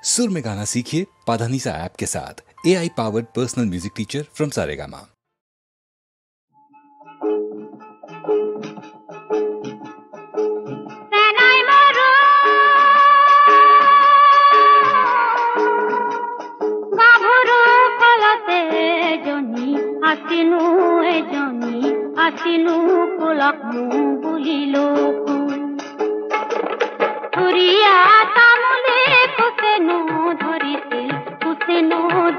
सुर में गाना सीखिए पाधानीसा ऐप के साथ। AI powered personal music teacher from Saregama. आसिनु पुलक बुलिलो तुरिया तामुले कुसेनो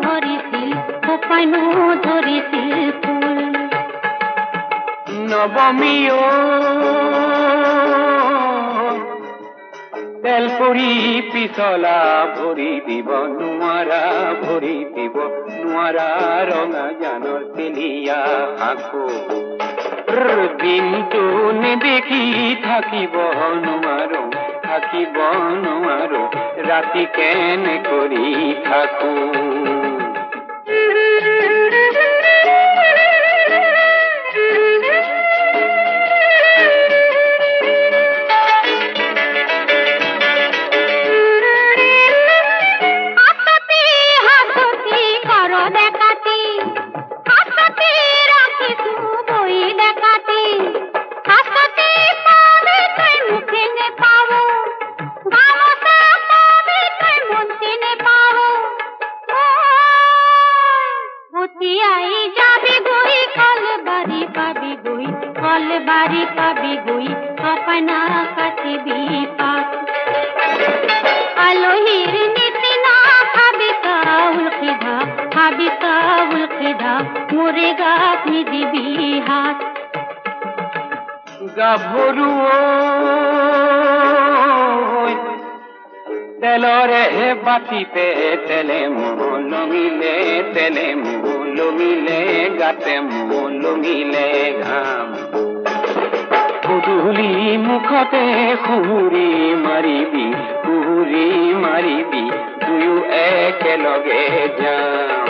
धरिसिल कोपाइनो धरिसिल फुल नवमियो तेलपुरी पिसला भरी দিব নোৱাৰা ৰঙা জানৰ তেলিয়া আখো দিনটো নেদেখি থাকিব নোৱাৰো ৰাতি কেনে কৰি থাকো बारी पाबी गुई अपना कतिबी पाक आलोहिर नितना हाबी काउल खिधा मुरेगा निदिबी हाथ गाभरुओ तेलरे बातीते तेले लमिले गाते लमिले घाम পুদুলি মুখতে খুহুৰি মাৰিবি দুয়ো একেলগে যাম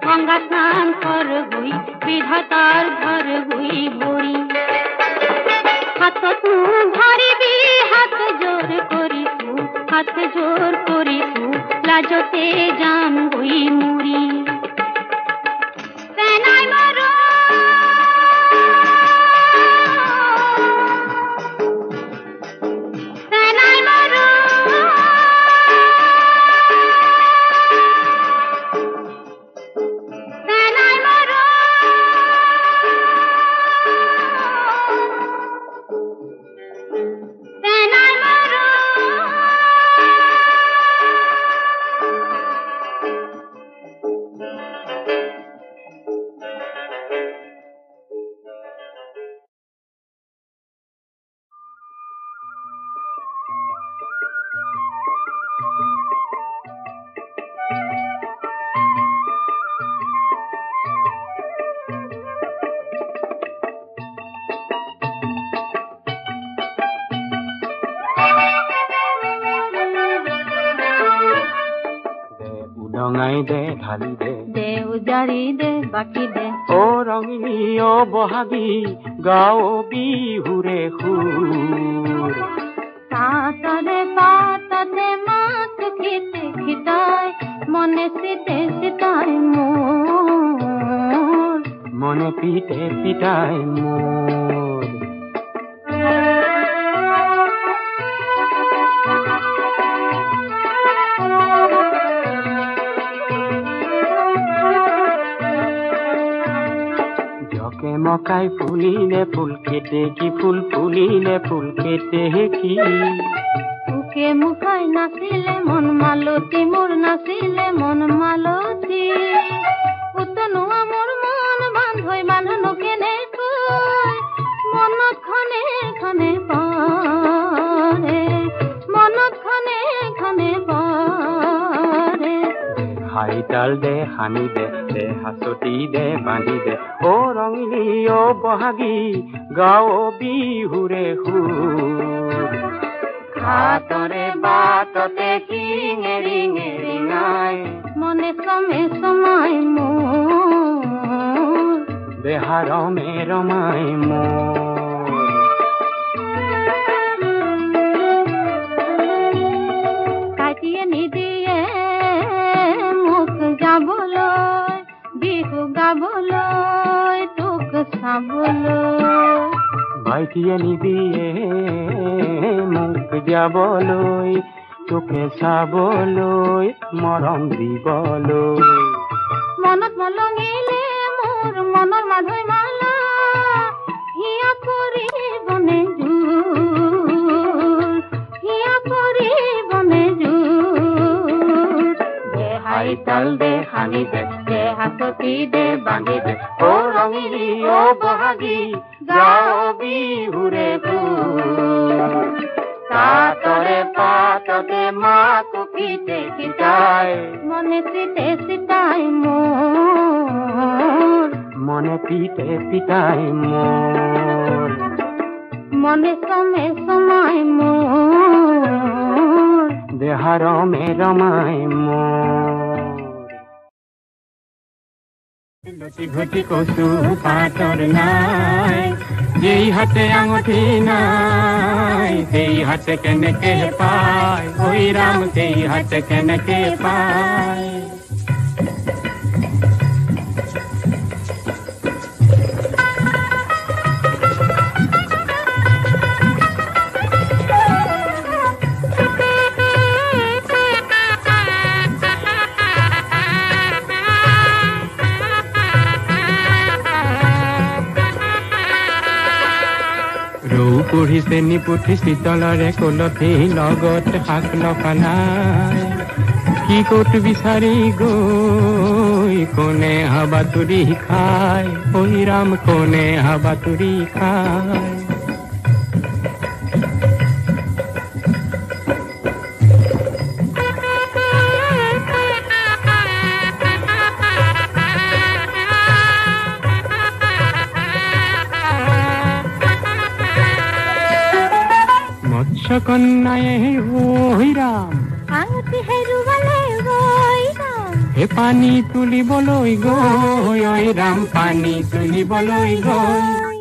गंगा स्नान कर गुई विधातार घर गुई बोरी हाथ तू धरिबी हाथ जोर करिसु लाजते जाम गुई मुरी सेनाई मरो ৰঙাই দে ঢালি দে উজাৰি দে বাকি দে অ ৰঙিনী অ বহাগী গাঁও বিহুৰে সুৰ পাততে মাত খিতাই মনে চিতাই মোৰ মনে পিতাই মোৰ মকাই ফুলিলে ফুল কেটে কি ফুল ফুলিলে ফুল কেটে কি মুখে মুখাই নাচিলে মন মালতী মোৰ নাচিলে মন মালতী উতনো মোৰ মন বান্ধৈ বান্ধনো কেনেকৈ মনত খনে খনে তাল দে হানি দে দে হাসতি দে বান্ধি দে ও রঙিলি ও বহাগী গাও বিহুৰে সুৰ হাতৰে বাটতে কিঙে ৰিঙে ৰিঙাই মনে সমে সময় মোৰ দেহাৰ মে ৰমাই মোৰ কাটিয়ে নিদিয়ে মোক যাবলৈ বিহু গাবলৈ তোক চাবলৈ ভাইটিয়ে নিদিয়ে মোক যাবলৈ তোকে চাবলৈ মৰম দিবলৈ মনত মলঙিলে মোৰ মনৰ মাধৈ মালা হিয়া পৰিবনে জোৰ হিয়া পৰিবনে জোৰ দে হাই তাল দে হানি দে দে হাততি দে বান্ধি দে ও ৰঙিলি ও বহাগী গাও বিহুৰে সুৰ তাতৰে পাততে মাকো পিতে পিতাই মনে চিতে চিতাই মোৰ মনে পিতে পিতাই মোৰ মনে সমে সময় মোৰ দেহাৰ মে ৰমাই মোৰ লটি ঘটি কচু পাতৰ নাই যেই হাতে আঙঠি নাই সেই হাতে কেনেকে পায় ওই রাম সেই হাতে কেনেকে পায় পঢ়িছে নিপুঠি শীতলৰে কলঠি লগত শাক লফানাই কি ক'ত বিচাৰি গৈ কোনে হাবাতুৰি খায় ঐ ৰাম কোনে হাবাতুৰি খায় কন্যায়ে ওই ৰাম আঙুঠি হেৰুৱালে ওই ৰাম হে পানী তুলিবলৈ গৈ ঐ ৰাম পানী তুলিবলৈ গৈ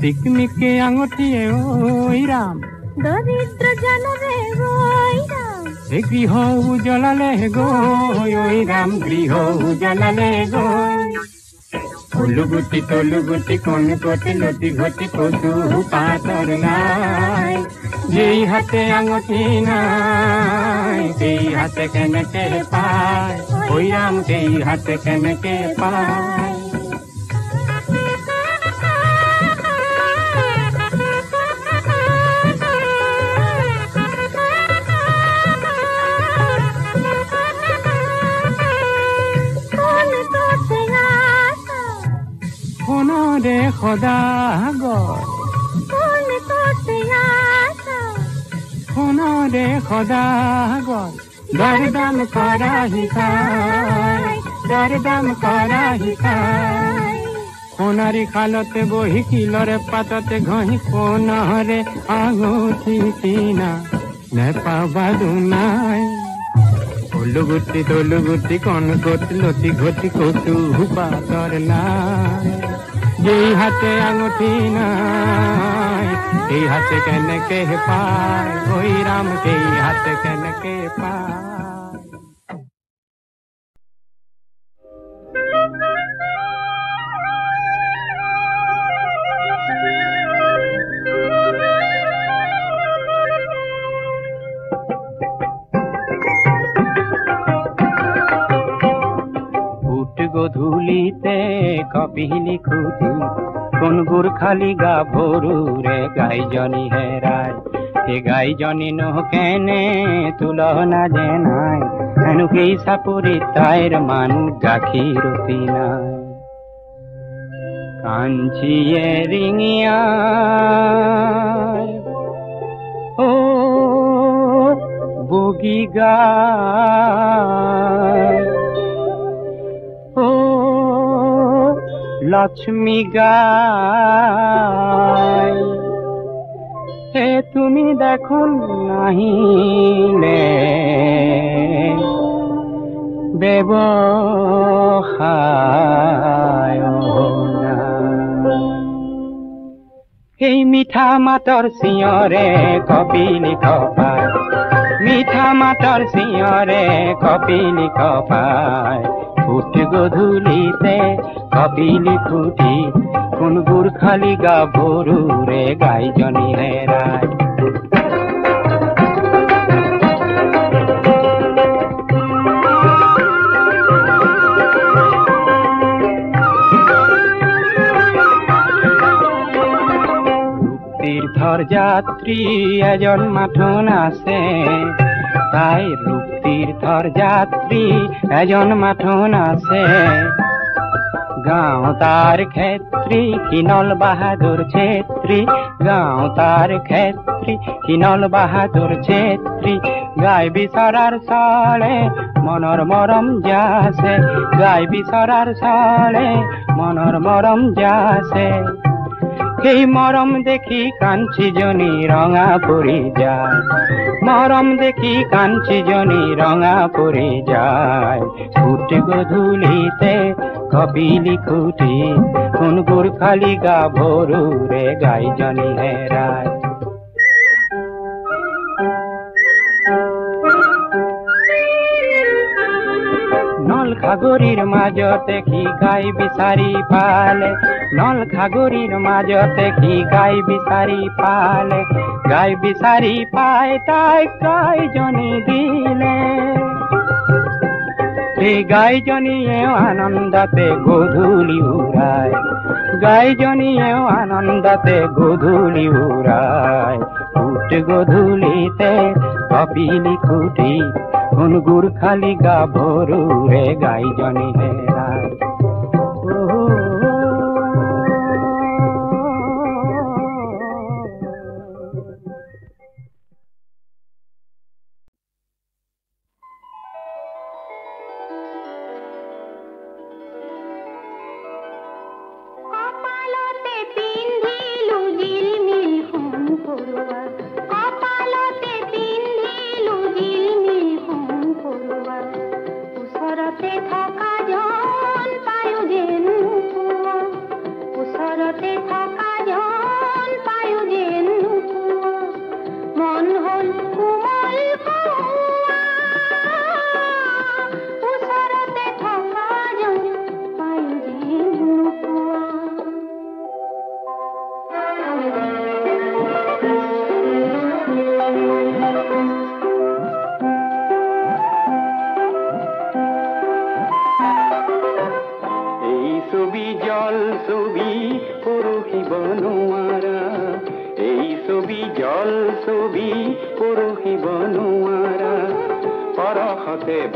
চিকমিকে আঙুঠিয়ে ঐ ৰাম দৰিদ্ৰ জনৰে ওই ৰাম হে গৃহ উজলালে গৈ ঐ ৰাম গৃহ উজলালে গৈ ফুলুগুটি তলুগুটি কোন কোটি লটি ঘটি কচু পাতৰ নাই যেই হাতে আঙঠি নাই সেই হাতে কেনেকে পায় ওই রাম সেই হাতে কেনেকে পায় কোনরে সদাগৰ কোনৰে সদাগৰ দৰদাম কৰা হিকাই দৰদাম কৰা হিকাই সোণাৰী খালতে বহি কিলৰে পাততে ঘঁহি কোনৰে আঙুঠি কিনা নেপাবা দুনাই লুগুটি দলুগুটি কোন কোটি লতি ঘটি কচু পাতৰ নাই যেই হাতে আঙুঠি নাই এই হাতে কেনেকে পায় ওই রাম সেই হাতে কেনেকে পায় গধূলিতে কপিলি খুঁটি কোন গুৰখালি গাভৰুৰে গাইজনী হেৰাই সেই গাইজনী নহকেনে তুলনা যে নাই হেনো সেই চাপৰি তাইৰ মানুহ গাখীৰতি নাই কাঞ্চিয়ে ৰিঙিয়া ও বগী গায় লক্ষ্মী গাই হে তুমি দেখুন নাহিলে ব্যৱসায় এই মিঠা মাতৰ চিঞৰে কপিলি কপাই মিঠা মাতৰ চিঞৰে কপিলি কপাই ফুট গধূলিতে কপিলি ফুটি কোন গুৰখালি গাভৰুৰে গাইজনী হেৰাই তীৰ্থৰ যাত্ৰী এজন মাথোন আছে তাই ৰূপ তীৰ্থৰ যাত্ৰী এজন মাথোন আছে গাঁও তাৰ ক্ষেত্ৰী কিনল বাহাদুৰ ছেত্ৰী গাঁও তাৰ ক্ষেত্ৰী কিনল বাহাদুৰ ছেত্ৰী গাই বিচৰাৰ চলে মনৰ মৰম যাছে গাই বিচৰাৰ চলে মনৰ মৰম যাছে সেই মৰম দেখি কাঞ্চীজনী ৰঙা পৰি যায় মৰম দেখি কাঞ্চীজনী ৰঙা পৰি যায় ফুট গধূলিতে কপিলি খুটি কোন গুৰখালি গাভৰুৰে গাইজনী হেৰাই নল খাগৰিৰ মাজতে কি গাই বিচাৰি পালে নল খাগৰিৰ মাজতে কি গাই বিচাৰি পালে গাই বিচাৰি পাই তাইক গাইজনী দিলে এই গাইজনীয়েও আনন্দতে গধূলি উৰাই গাইজনীয়েও আনন্দতে গধূলি উৰাই ফুট গধূলিতে কপিলি খুটি কোন গুৰখালি গাভৰুৰে গাইজনী হেৰাই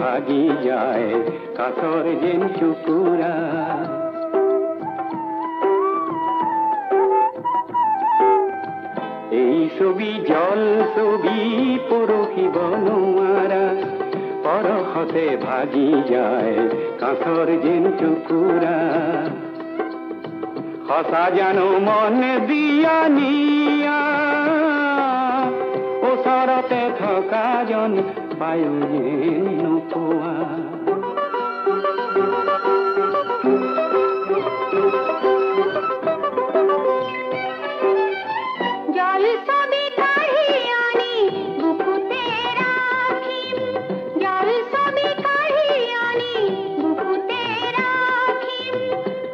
ভাগি যায় কাঠৰ যেন টুকুৰা এই ছবি জল ছবি পৰখিব নোৱাৰা পৰখতে ভাগি যায় কাঠৰ যেন টুকুৰা সঁচা জানো মন দিয়া নিয়া ওচৰতে থকা জন পায়ো নোপোৱা জল ছবি কাঢ়ি আনি বুকুতে ৰাখিম জল ছবি কাঢ়ি আনি বুকুতে ৰাখিম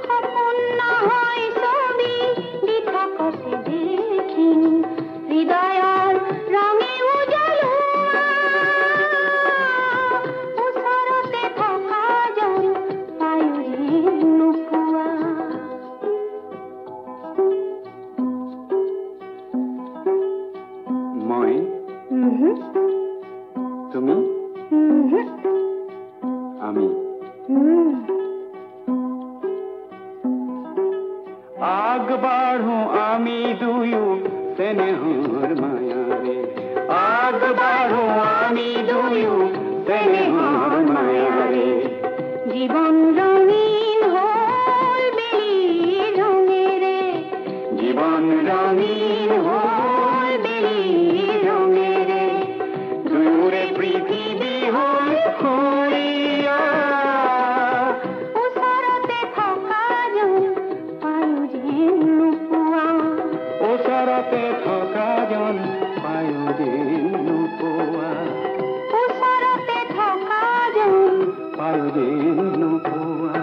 সপোন নহয় ছবি দি থাকছে দেখিম হৃদয়ৰ ৰঙে উজ্বলোৱা ওচৰতে থকা জন পায়ো নোপোৱা মই তুমি আমি আগবাঢ়ো আমি দুয়ো স্নেহৰ মায়াৰে আগবাঢ়ো আমি দুয়ো স্নেহৰ মায়াৰে জীবন ৰঙিন হল বেলি থকাজন পায়ো যেন নোপোৱা ওচৰতে থকাজন পায়ো যেন নোপোৱা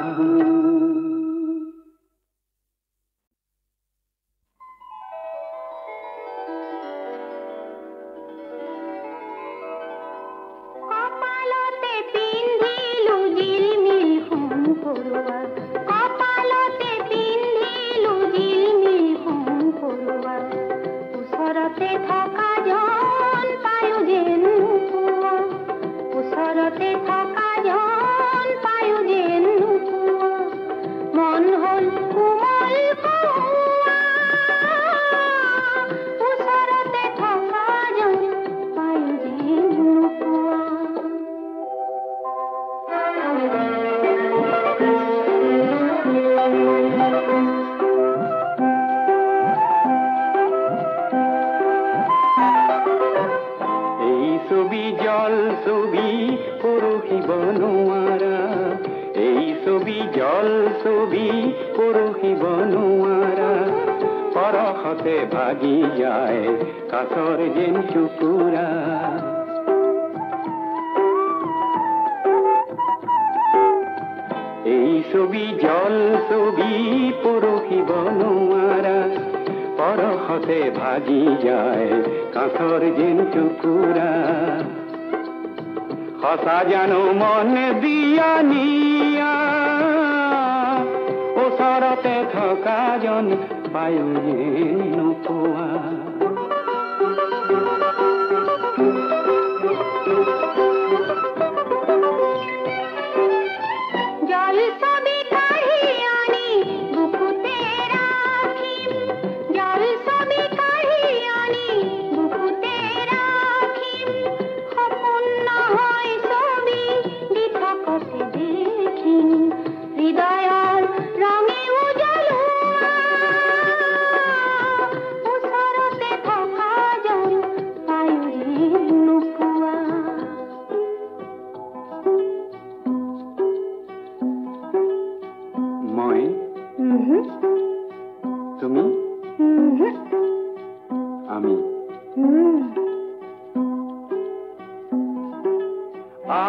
কপালতে পিন্ধিলো জিলমিল সোণ পৰুৱা কপালতে পিন্ধিলো জিলমিল সোণ পৰুৱা ওচৰতে থকাজন পায়ো যেন নোপোৱা ওচৰতে থকাজন পায়ো যেন নোপোৱা মন হ'ল কোমল কোৱা ওচৰতে থকাজন পায়ো যেন নোপোৱা এই ছবি জল ছবি পৰহিব নোৱাৰা এই ছবি জল ছবি পৰহিব নোৱাৰা পৰশতে ভাগি যায় কাছৰ যেন টুকুৰা এই ছবি জল ছবি পৰহিব নোৱাৰা পৰশতে ভাগি যায় কাছৰ যেন টুকুৰা সঁচা জানো মন দিয়া নিয়া ওচৰতে থকাজন পায়ো যেন নোপোৱা জল ছবি কাঢ়ি আনি বুকুতে ৰাখিম জল ছবি কাঢ়ি আনি বুকুতে ৰাখিম সপোন নহয় ছবি দি থকতে দেখিম হৃদয়ৰ ৰঙে উজলোৱা ওচৰতে থকাজন পায়ো যেন নোপোৱা মই তুমি আমি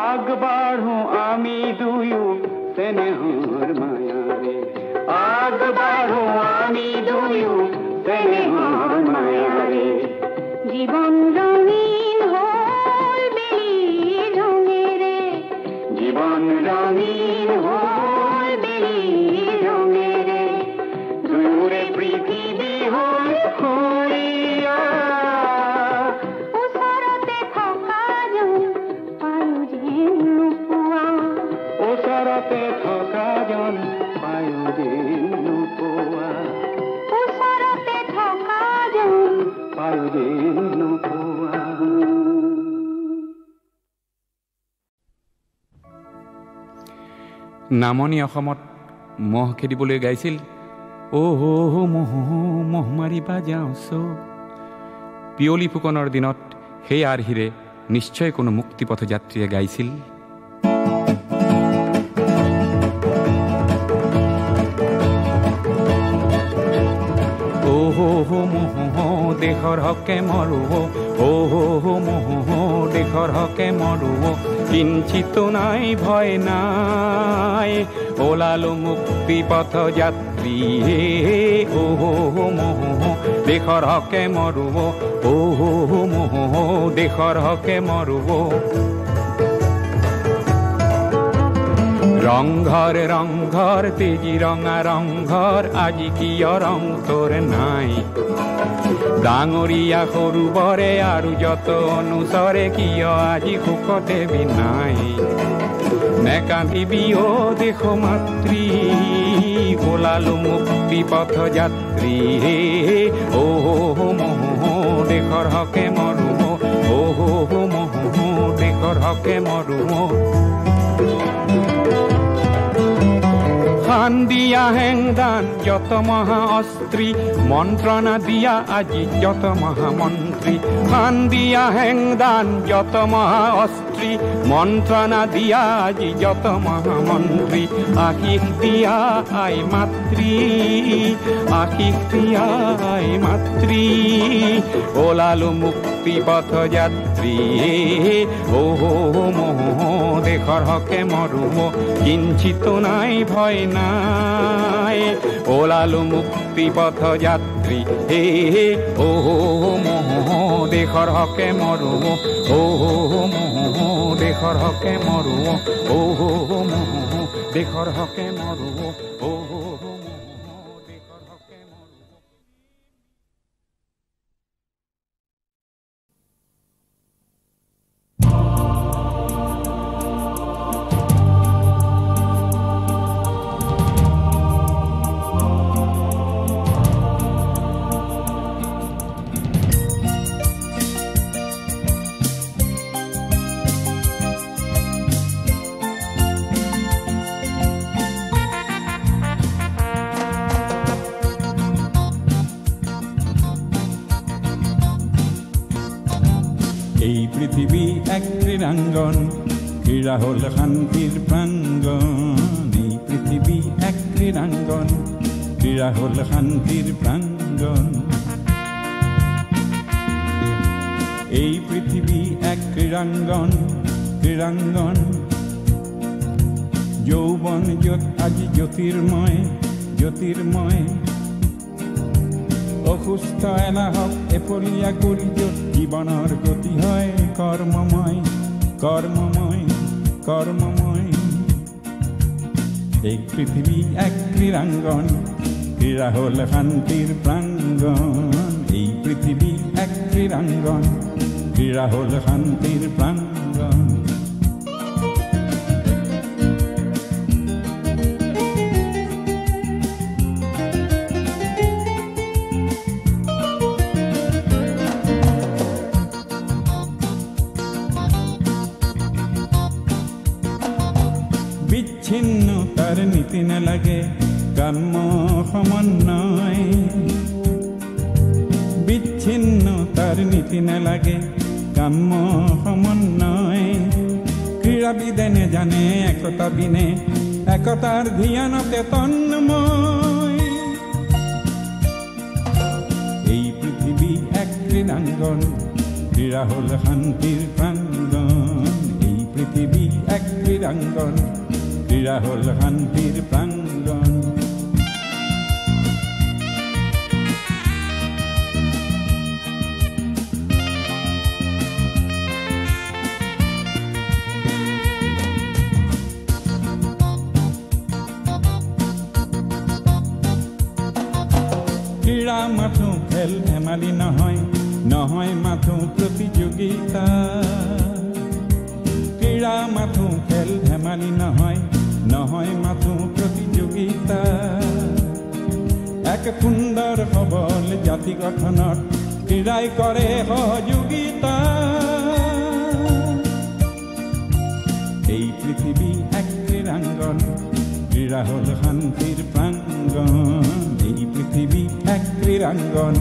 আগবাঢ়ো আমি দুয়ো চেনেহৰ মায়াৰে আগবাঢ়ো আমি দুয়ো চেনেহৰ মায়াৰে জীবন ৰঙীন হ'ল বেলিৰ ৰঙেৰে জীৱন ৰঙীন হ'ল বেলিৰ ৰঙেৰে দুয়োৰে পৃথিৱী হ'ল সুৰীয়া ওচৰতে থকাজন পায়ো যেন নোপোৱা ওচৰতে থকাজন পায়ো যেন নোপোৱা ওচৰতে থকাজন পায়ো যেন নোপোৱা নামনি অসমত মহ খেদিবলৈ গাইছিল মহ মাৰিবা যাওঁছ পিয়লি ফুকনৰ দিনত সেই আৰ্হিৰে নিশ্চয় কোনো মুক্তিপথ যাত্ৰীয়ে গাইছিল মহ দেশৰ হকে মৰো মহ দেশৰ হকে মৰো কিঞ্চিত নাই ভয় নাই ওলালো মুক্তিপথ যাত্ৰী মহ দেশৰ হকে মৰো মহ দেশৰ হকে মৰো ৰংঘৰ ৰংঘৰ তেজি ৰঙা ৰংঘৰ আজি কিয় ৰং তোৰ নাই ডাঙৰীয়া সৰু বৰে আৰু যত অনুচৰে কিয় আজি সুখতে বিনাই নেকান্দিবি অ দেশ মাতৃ ওলালো মুক্তিপথ যাত্ৰী মহ দেশৰ হকে মৰো মহ দেশৰ হকে মৰো খান দিয়া হেংদান যত মহা অস্ত্রী মন্ত্রণা দিয়া আজি যত মহামন্ত্রী খান দিয়া হেংদান যত মহা অস্ত্রী মন্ত্রী মন্ত্রণা দিয়া আজি যত মহামন্ত্রী আখিক দিয়া আই মাতৃ আখিক দিয়া আই মাতৃ ওলালো মুক্তি পথ যাত্রী ও মোহ দেশৰ হকে মৰুম কিঞ্চিত নাই ভয় নাই ওলালো মুক্তি পথ যাত্ৰী ও মোহ দেশৰ হকে মৰুম ও মোহ দেশৰ হকে মৰুম ও মোহ দেশৰ হকে মৰুম ও পৃথিবী এক ক্রীড়াঙ্গন ক্রীড়া হল শান্তির প্রাঙ্গন এই পৃথিবী এক ক্রীড়াঙ্গন ক্রীড়া হল শান্তির প্রাঙ্গন এই পৃথিবী এক ক্রীড়াঙ্গন ক্রীড়াঙ্গন যৌবন আজি জ্যোতির্ময় জ্যোতির্ময় অসুস্থ এলাহক এফলীয়া কৰি য'ত জীৱনৰ গতি হয় কৰ্মময় কৰ্মময় কৰ্মময় এই পৃথিৱী এক ক্ৰীড়াঙ্গন ক্ৰীড়া হ'ল শান্তিৰ প্ৰাঙ্গন এই পৃথিৱী এক ক্ৰীড়াঙ্গন ক্ৰীড়া হ'ল শান্তিৰ প্ৰাঙ্গন বিচ্ছিন্নতার নীতি নালাগে কাম্য সমন্বয় বিচ্ছিন্নতার নীতি নালাগে কাম্য সমন্বয় ক্রীড়াবিদে জানে একতা বিনে একতার ধ্যানতে তন্ময় এই পৃথিবী এক ক্রীড়াঙ্গন ক্রীড়া হল শান্তির প্রাঙ্গন এই পৃথিবী এক ক্রীড়াঙ্গন ক্রীড়া হল শান্তির প্রাঙ্গন ক্রীড়া মাথো খেল ধেমালি নহয় নহয় মাথো প্রতিযোগিতা ক্রীড়া মাথো খেল ধেমালি নহয় নহয় মাথো প্রতিযোগিতা এক সুন্দর সবল জাতি গঠনত ক্রীড়াই করে সহযোগিতা এই পৃথিবী এক ক্রীড়াঙ্গন ক্রীড়া হল শান্তির প্রাঙ্গন এই পৃথিবী এক ক্রীড়াঙ্গন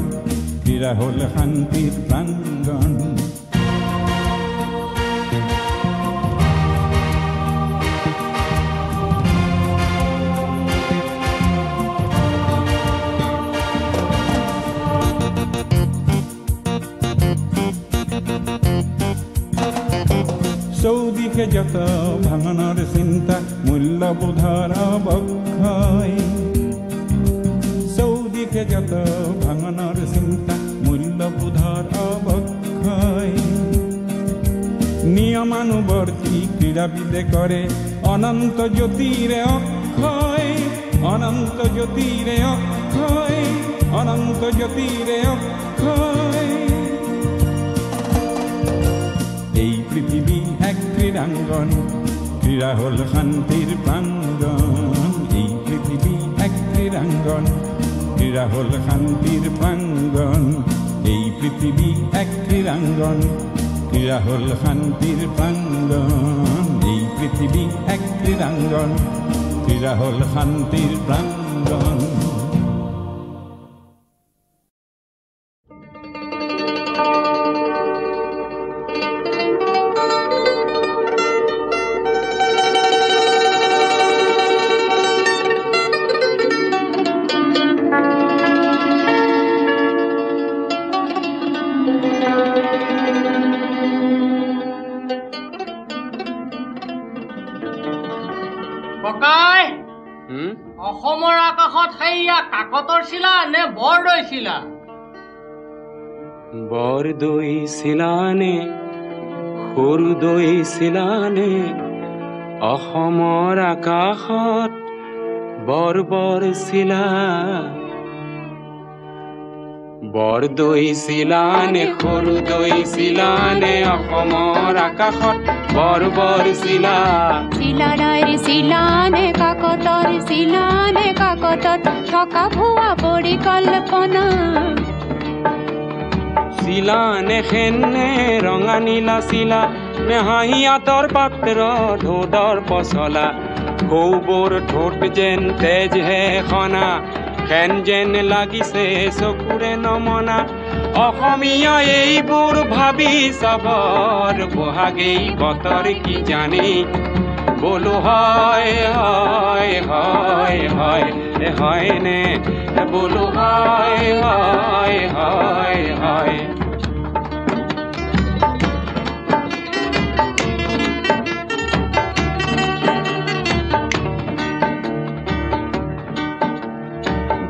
ক্রীড়া হল শান্তির প্রাঙ্গন চৌদিশে যত ভাঙনৰ চিন্তা মূল্যবোধৰ অৱক্ষয় চৌদিশে যত ভাঙনৰ চিন্তা মূল্যবোধৰ অৱক্ষয় নিয়মানুবৰ্তী ক্ৰীড়াবিদে কৰে অনন্ত জ্যোতিৰে অক্ষয় অনন্ত জ্যোতিৰে অক্ষয় অনন্ত জ্যোতিৰে অক্ষয় এই পৃথিবী এক ক্রীড়াঙ্গন ক্রীড়া হল শান্তির প্রাঙ্গন এই পৃথিবী এক ক্রীড়াঙ্গন ক্রীড়া হল শান্তির প্রাঙ্গন এই পৃথিবী এক ক্রীড়াঙ্গন ক্রীড়া হল শান্তির প্রাঙ্গন এই পৃথিবী এক ক্রীড়াঙ্গন ক্রীড়া হল শান্তির প্রাঙ্গন ককাই অসমৰ আকাশত সেইয়া কাকতৰ চিলা নে বৰদৈ চিলা? বৰদৈ চিলা নে সৰুদৈ চিলা নে অসমৰ আকাশত বৰ বৰ চিলা? বৰদৈ চিলা নে সৰুদৈ চিলা নে অসমৰ আকাশত বৰ বৰ চিলা? চিলাৰাইৰ চিলা নে কাকতৰ চিলা নে কাকতত থকা ভুৱা পৰিকল্পনা? চিলা নে খেনে ৰঙা নীলা চিলা নে হাঁহিয়াতৰ পাত্ৰ ঢোদৰ পচলা? সৌবোৰ ঠোঁট যেন তেজ হে খনা খেন যেন লাগিছে চকুৰে নমনা? অসমীয়া এইবোৰ ভাবি চাবৰ বহাগেই বতৰ কি জানি? বোলো হয় হয় হয় হয় হয় নে বোলো হয় হয় হয় হয়।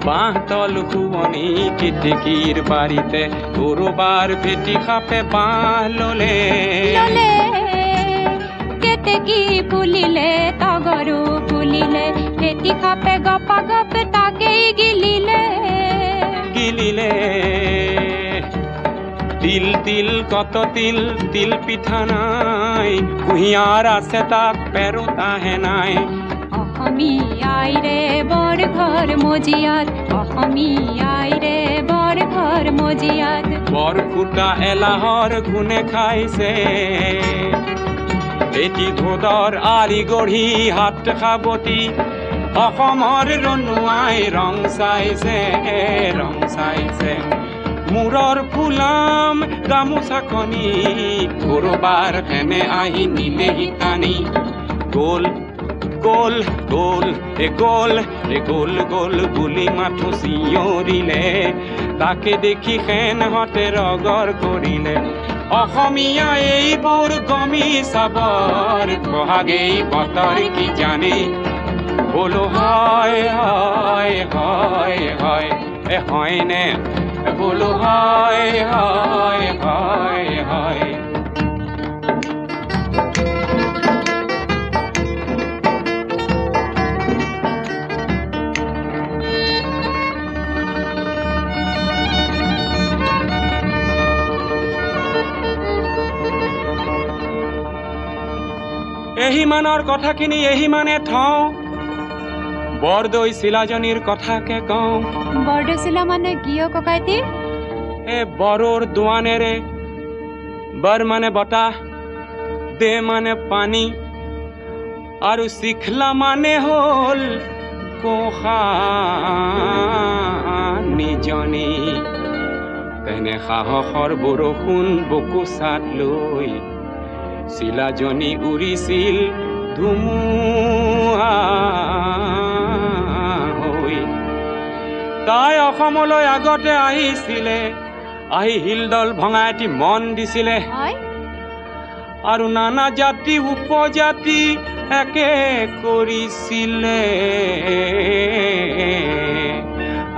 বাঁহতল শুৱনি কেতেকীৰ বাৰীতে কৰবাৰ ভেটি সাপে বাঁহ ললে। কেতেকী ফুলিলে তগৰু ফুলিলে ভেটি সাপে গপা গপে তাকেই গিলিলে। তিল তিল কত তিল তিল পিঠা নাই কুঁহিয়াৰ আছে তাত পেৰুতাহে নাই। অসমীয়াই ৰে বৰ ঘৰ মজিয়াত অসমীয়াই ৰে বৰ ঘৰ মজিয়াত বৰ ফুটা এলাহৰ ঘুনে খাইছে। এটি ধোদৰ আলি গঢ়ি হাত সাৱটি অসমৰ ৰনুৱাই ৰং চাইছে ৰং চাইছে। মূৰৰ ফুলাম গামোচাখনি কৰবাৰ হেনে আহি নিলেহি টানি। গ'ল গ'ল গ'ল এ গ'ল এ গ'ল গ'ল বুলি মাথো চিঞৰিলে। তাকে দেখি সেনহঁতে ৰগৰ কৰিলে। অসমীয়া এইবোৰ গমি চাবৰ বহাগেই বতৰ কি জানি? বোলো হয় হয় হয় হয় এ হয়নে বোলো হয় হয় হয় হয়। এহিমানৰ কথাখিনি এহিমানে থওঁ। বৰদৈ চিলাজনীৰ কথাকে কওঁ। বৰদৈ চিলা মানে কিয় ককাইটি? এ বৰৰ দোৱানেৰে বৰ মানে বতাহ, দে মানে পানী আৰু চিখলা মানে হ'ল গোসানীজনী। তেনে সাহসৰ বৰষুণ বকুচাত লৈ চিলাজনী উৰিছিল ধুমুহা হৈ। তাই অসমলৈ আগতে আহিছিলে, আহি শিলডল ভঙাই এটি মন দিছিলে। আৰু নানা জাতি উপজাতি একে কৰিছিলে।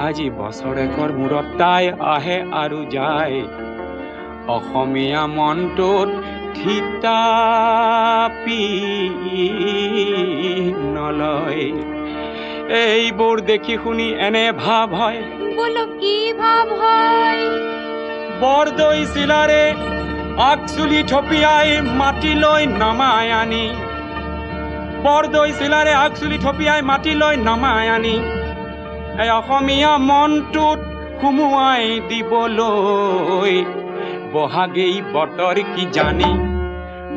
আজি বছৰেকৰ মূৰত তাই আহে আৰু যায়। অসমীয়া মনটোত থিতাপি নলয়। এইবোৰ দেখি শুনি এনে ভাৱ হয়। বোলো কি ভাৱ হয়? বৰদৈ চিলাৰে আগচুলি থপিয়াই মাটিলৈ নমাই আনি। বৰদৈ চিলাৰে আগচুলি থপিয়াই মাটিলৈ নমাই আনি এই অসমীয়া মনটোত সুমুৱাই দিবলৈ বহাগেই বতৰ কি জানি?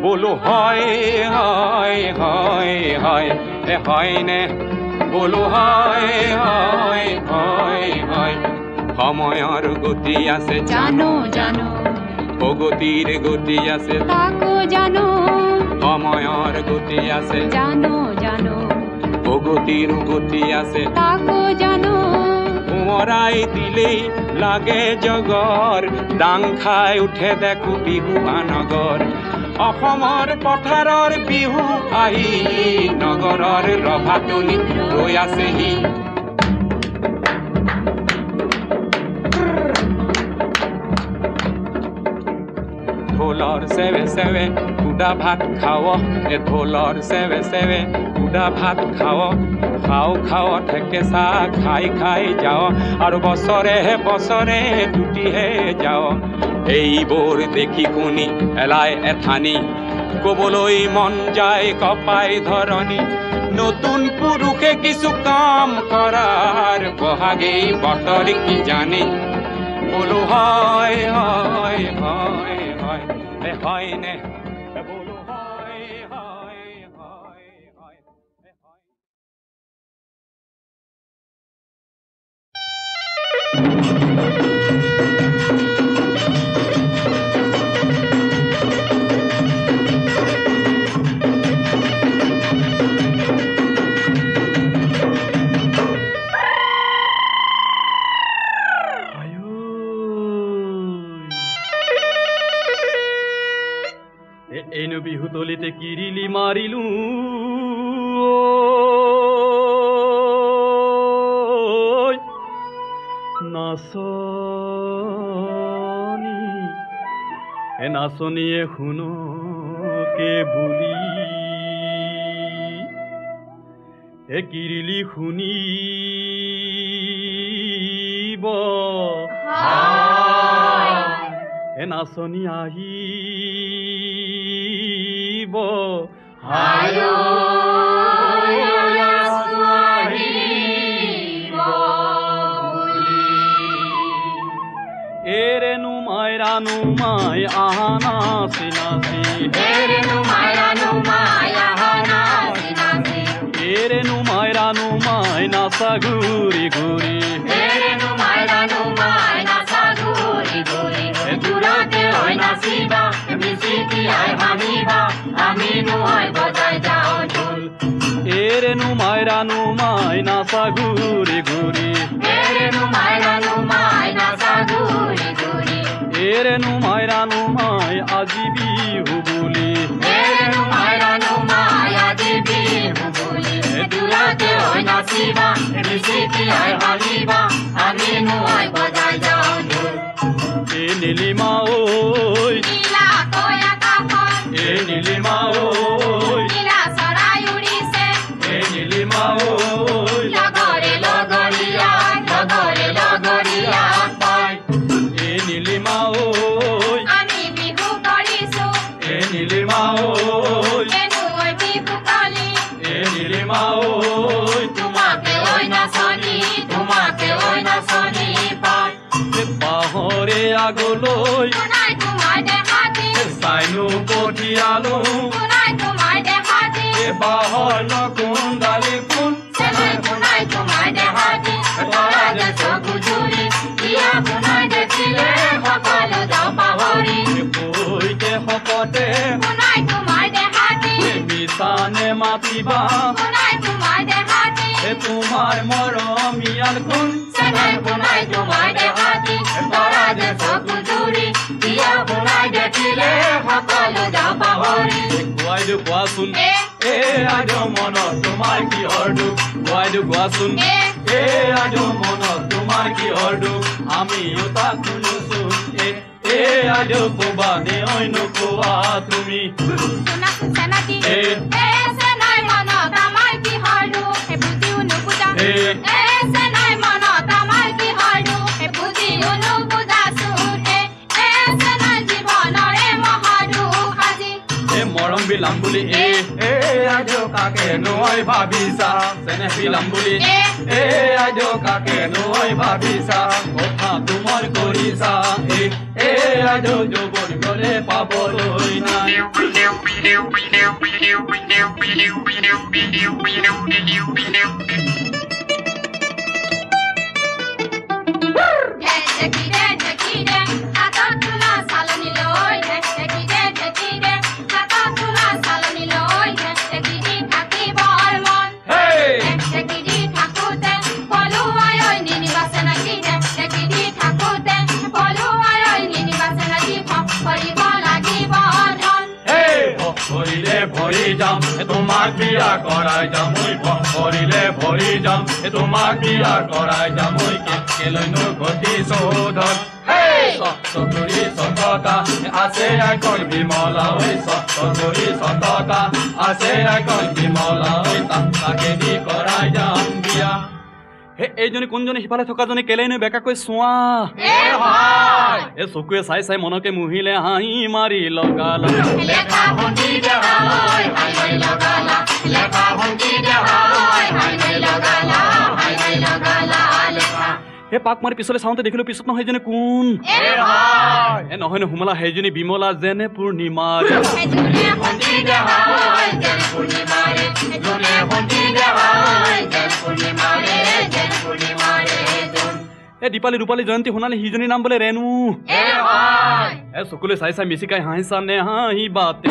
বোলো হয় হয় হয় হয় এ হয়নে বোলো হয় হয় হয় হয়। সময়ৰ গতি আছে জানো জানো, প্ৰগতিৰ গতি আছে তাকো জানো। সময়ৰ গতি আছে জানো জানো, প্ৰগতিৰ গতি আছে তাকো জানো। সোঁৱৰাই দিলেই লাগে জগৰ ডাং খাই উঠে দেখো বিহু আনগৰ অসমৰ পথাৰৰ বিহু আহি নগৰৰ ৰভাতলিত ৰৈ আছেহি ঢোলৰ চেৱে চেৱে সুদা ভাত খাৱ ঢোলৰ চেৱে চেৱে সুদা ভাত খাৱ খাও খাও ঠেকেচা খাই খাই যাও আৰু বছৰে বছৰে টুটিহে যাও এইবোৰ দেখি শুনি এলাই এঠানি কবলৈ মন যায় কপাই ধৰণী নতুন পুৰুষে কিছু কাম কৰাৰ বহাগেই বতৰ কি জানে বোলো হয় হয় হয় হয় হয় নে বোলো হয় হয় হয় হয় এনো বিহু তলিতে কিৰিলি মাৰিলো নাচনি নাচনিয়ে শুনো কে বুলি কিৰিলি শুনিব নাচনি আহিব এৰেনো মাইৰানো মাই আহানা চিনাচি এৰেনো মাইৰানো মাই নাচা ঘূৰি ঘূৰি দূৰতে হৈ নাচিবা মিচিকি আই ভাঙিবা আমি নহয় বজাই যাওঁ ঢোল এৰেনো মাইৰানো মাই নাচা ঘূৰি ঘূৰি এৰেনো মাইৰানো মাই নাচা ঘূৰি ঘূৰি এৰেনো মাইৰানো মাই আজি বিহু বুলি এৰেনো মাইৰানো মাই আজি বিহু বুলি দূৰতে হৈ নাচিবা মিচিকি আই ভাঙিবা আমি নহয় বজাই যাওঁ ঢোল নীলিমা ঐ নীলা কয় আকাশত নীলিমা ঐ নীলা চৰাই উৰিছে নীলিমা ঐ লগৰে লগৰীয়া পাই নীলিমা ঐ আমি বিহু কৰিছো নীলিমা ঐ বিহু কলি নীলিমা ঐ তোমাকে ঐ নাচনি পাই বাহৰে আগলৈ চাইনো পঠিয়ালো বাহৰ নকুন্দালি কোন শপতে মিছানে মাতিবা তোমাৰ মৰমীয়াল কোন কোৱাচোন এ আজ মনত তোমাৰ কিহৰ দুখ কোৱাচোন এ আজ মনত তোমাৰ কিহৰ দুখ আমিও তাক শুনোচোন এ আজ ক'বা নে অন্য কোৱা তুমি মৰম বিলাম বুলি আজ কাকে নৈ ভাবিছা চেনেহ বিলাম বুলি আজ কাকে নৈ ভাবিছা কথা তোমাৰ কৰিছা আজ যৌৱন গলে পাবলৈ নাই যাম তোমাক বিয়া কৰাই যাম মই ভৰিলে ভৰি যাম তোমাক বিয়া কৰাই যাম মই কেলৈনো গতি চৌধৰ সতৰি সততা আছে এখন বিমলা ঐ সতৰি সততা আছে এখন বিমলা ঐ তাকে দি কৰাই যাম বিয়া এইজনী কোনজনী সিফালে থকাজনী কেলেনো বেকাকৈ চোৱা এই চকুৱে চাই চাই মনকে মুহিলে হাঁহি মাৰি লগালা এই পাক মাৰি পিছলৈ চাওঁতে দেখিলো পিছত নহয় সেইজনী কোন নহয় হুমলা সেইজনী বিমলা যেনে পূৰ্ণিমাৰ দীপালী ৰূপালী জয়ন্তী সোণালী সিজনীৰ নাম বোলে ৰেণু চকুলৈ চাই চাই মিচিকাই হাঁহিছা নে হাঁহি বাতে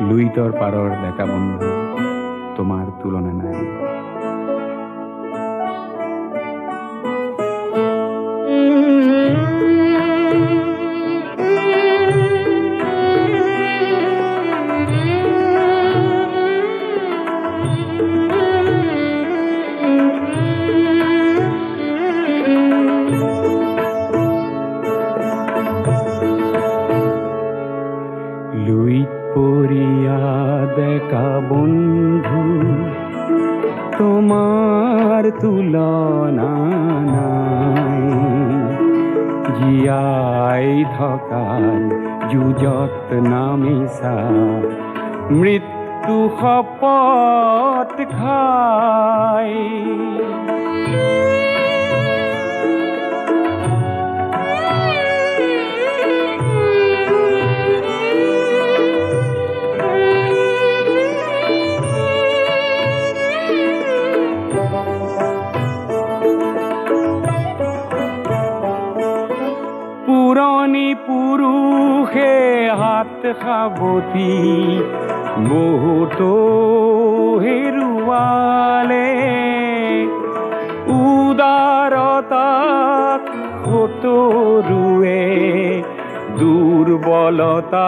লুইতৰ পাৰৰ ডেকা বন্ধু তোমাৰ তুলনা নাই বন্ধু তোমাৰ তুলনা নাই জীয়াই থকাৰ যুঁজত নামিছা মৃত্যু শপত খাই পুৰুষে হাত সাৱটি বহুতো হেৰুৱালে উদাৰতাক সতৰুৱে দুৰ্বলতা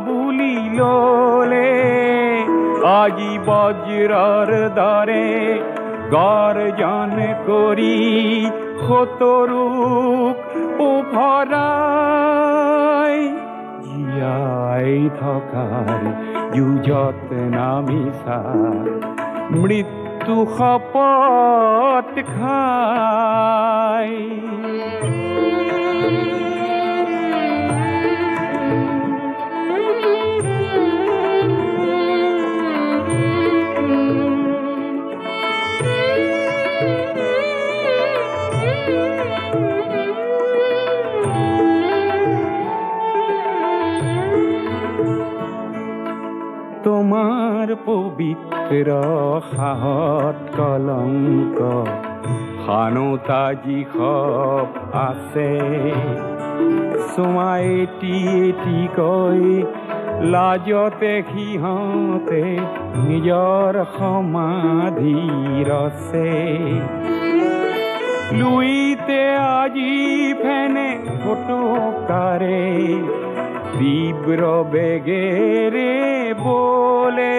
বুলি ললে আজি বজ্ৰৰ দৰে গৰ্জন কৰি সতৰুক উফৰাই জীয়াই থকাৰ যুঁজত নামিছা মৃত্যু শপত খাই তোমাৰ পবিত্ৰ সাহত কলংক খানোতা যি খপ আছে চোৱা এটি এটিকৈ লাজতে সিহঁতে নিজৰ সমাধি ৰচে লুইতে আজি ফেনে ফটোকাৰে তীব্ৰ বেগেৰে বলে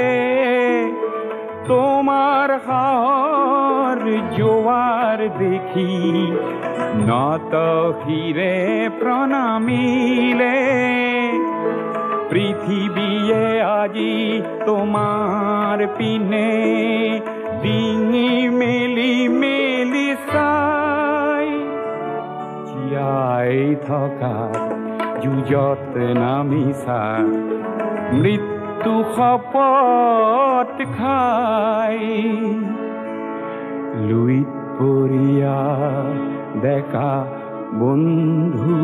তোমাৰ সাহৰ জোয়াৰ দেখি নত হিৰে প্ৰণামিলে পৃথিবীয়ে আজি তোমাৰ পিনে ডিঙি মেলি মেলি চাই জীয়াই থকাৰ যুঁজত নামিছা মৃত্যু শপত খাই লুইত পৰিয়া ডেকা বন্ধু